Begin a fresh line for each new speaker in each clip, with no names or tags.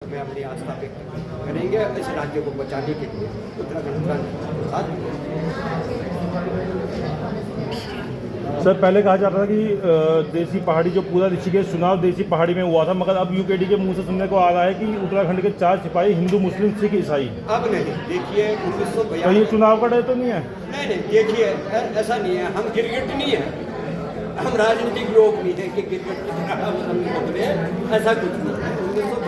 में अपनी आस्था व्यक्त करेंगे इस राज्य को बचाने के लिए उत्तराखंड का साथ।
सर, पहले कहा जाता था कि देसी पहाड़ी जो पूरा ऋषिकेश चुनाव देसी पहाड़ी में हुआ था, मगर अब यूकेडी के मुंह से सुनने को आ रहा है कि उत्तराखंड के 4 सिपाही हिंदू, मुस्लिम, सिख, ईसाई।
अब नहीं, देखिए 1992
तो ये चुनाव का डर तो नहीं है?
नहीं, देखिए ऐसा नहीं है, हम गिरगिट नहीं है, हम राजनीतिक लोग नहीं है कि गिरगिट की तरह हम पकड़े, ऐसा कुछ नहीं है।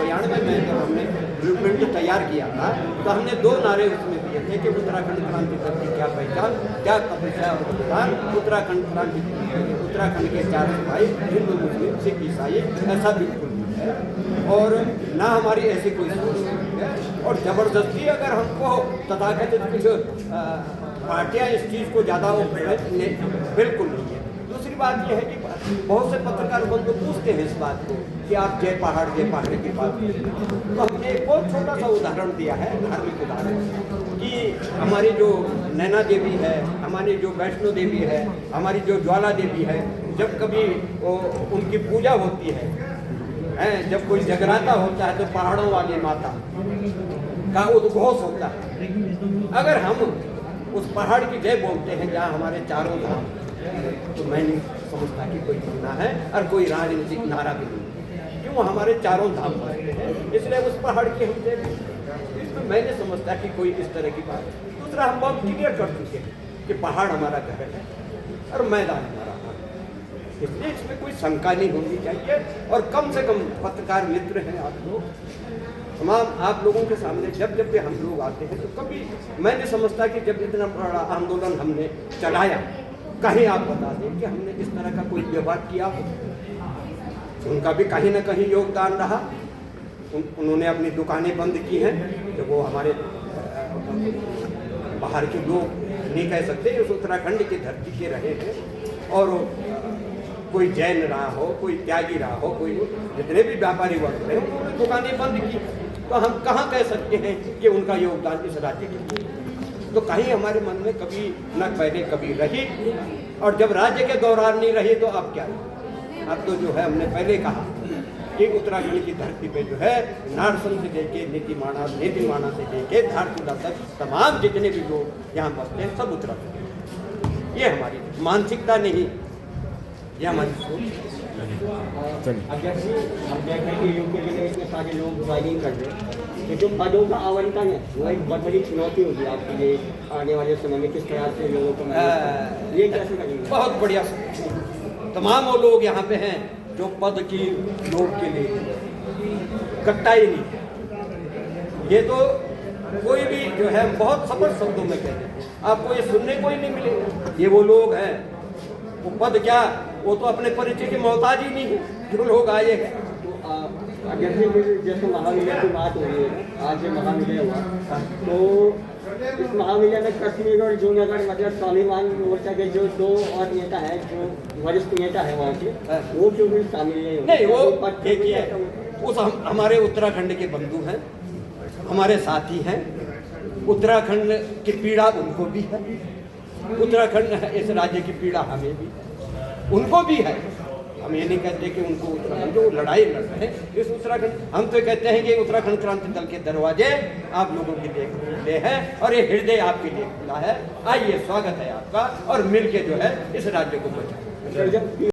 1992 में जब हमने ब्लूप्रिंट तैयार किया था तो हमने 2 नारे उसमें दिए थे कि उत्तराखंड क्रांति दल की क्या पहचान, क्या तपस्या और बलिदान, उत्तराखंड क्रांति, उत्तराखंड के 4 सिपाही हिंदू, मुस्लिम, सिख, ईसाई, ऐसा बिल्कुल नहीं है। और ना हमारी ऐसी कोई सोच नहीं है। और ज़बरदस्ती अगर हमको तथाकथित कुछ पार्टियाँ इस चीज़ को ज़्यादा बिल्कुल नहीं है। दूसरी बात यह है कि बहुत से पत्रकार बंधु पूछते हैं इस बात को कि आप जय पहाड़ की बात करें, तो हमने एक बहुत छोटा सा उदाहरण दिया है, धार्मिक उदाहरण, कि हमारी जो नैना देवी है, हमारी जो वैष्णो देवी है, हमारी जो ज्वाला देवी है, जब कभी उनकी पूजा होती है, जब कोई जगराता होता है तो पहाड़ों वाली माता का उद्घोष होता है। अगर हम उस पहाड़ की जय बोलते हैं जहाँ हमारे चारों धाम, तो मैं नहीं समझता कि कोई गुना है और कोई राजनीतिक नारा भी नहीं, क्यों हमारे चारों धाम बनते हैं, इसलिए उस पहाड़ की हम जय, इसमें मैं नहीं समझता कि कोई इस तरह की बात है। दूसरा, हम बहुत क्लियर कर चुके हैं कि पहाड़ हमारा घर है और मैदान हमारा हाथ है, इसलिए इसमें कोई शंका नहीं होनी चाहिए। और कम से कम पत्रकार मित्र हैं आप लोग, तमाम आप लोगों के सामने जब जब भी हम लोग आते हैं तो कभी मैं नहीं समझता कि जब इतना बड़ा आंदोलन हमने चलाया कहीं आप बता दें कि हमने इस तरह का कोई व्यवहार किया हो। उनका भी कहीं ना कहीं योगदान रहा, उन्होंने अपनी दुकानें बंद की हैं, तो वो हमारे बाहर के लोग नहीं कह सकते, उस उत्तराखंड की धरती के रहे हैं। और कोई जैन रहा हो, कोई त्यागी रहा हो, कोई जितने भी व्यापारी वर्ग रहे उन्होंने दुकानें बंद की, तो हम कहाँ कह सकते हैं कि उनका योगदान इस राज्य के लिए? तो कहीं हमारे मन में कभी न पहले कभी रही, और जब राज्य के दौरान नहीं रही तो अब क्या? अब तो जो है, हमने पहले कहा कि उत्तराखंड की धरती पे जो है नारसन से लेके नीतिमाणा से लेके धारचूला तक तमाम जितने भी लोग यहाँ बसते हैं सब उत्तराखंड। ये हमारी मानसिकता नहीं, ये हमारी सोच।
अध्यक्ष जी, हम देख रहे हैं कि यूपी जिले के सारे लोग ज्वाइनिंग कर रहे हैं, तो जो पदों का आवंटन है वो एक बहुत बड़ी चुनौती होगी आपके लिए आने वाले समय में। किस तरह से लोगों को ये कैसे करेंगे?
बहुत बढ़िया, तमाम वो लोग यहाँ पे हैं जो पद की लोग के लिए कट्टा ही नहीं है। ये तो कोई भी जो है बहुत सफल शब्दों में कहते हैं, आपको ये सुनने को ही नहीं मिलेगा। ये वो लोग हैं, वो पद क्या, वो तो अपने परिचय के मोहताज ही नहीं है जो लोग आए हैं।
जैसे महाविलय की बात हो रही है, आज महाविलय हुआ, तो इस महाविलय में कश्मीर और जूनागढ़ मतलब स्वाभिमान मोर्चा के जो 2 और नेता हैं, जो वरिष्ठ नेता है वहाँ के, वो क्यों भी शामिल
नहीं? वो देखिए, उस हमारे उत्तराखंड के बंधु हैं, हमारे साथी हैं, उत्तराखंड की पीड़ा उनको भी है, उत्तराखंड इस राज्य की पीड़ा हमें भी, उनको भी है। हम ये नहीं कहते कि उनको उत्तराखंड जो लड़ाई लड़ रहे हैं इस उत्तराखंड, हम तो कहते हैं कि उत्तराखंड क्रांति दल के दरवाजे आप लोगों के लिए खुले हैं और ये हृदय आपके लिए खुला है। आइए, स्वागत है आपका, और मिलके जो है इस राज्य को बचाएं।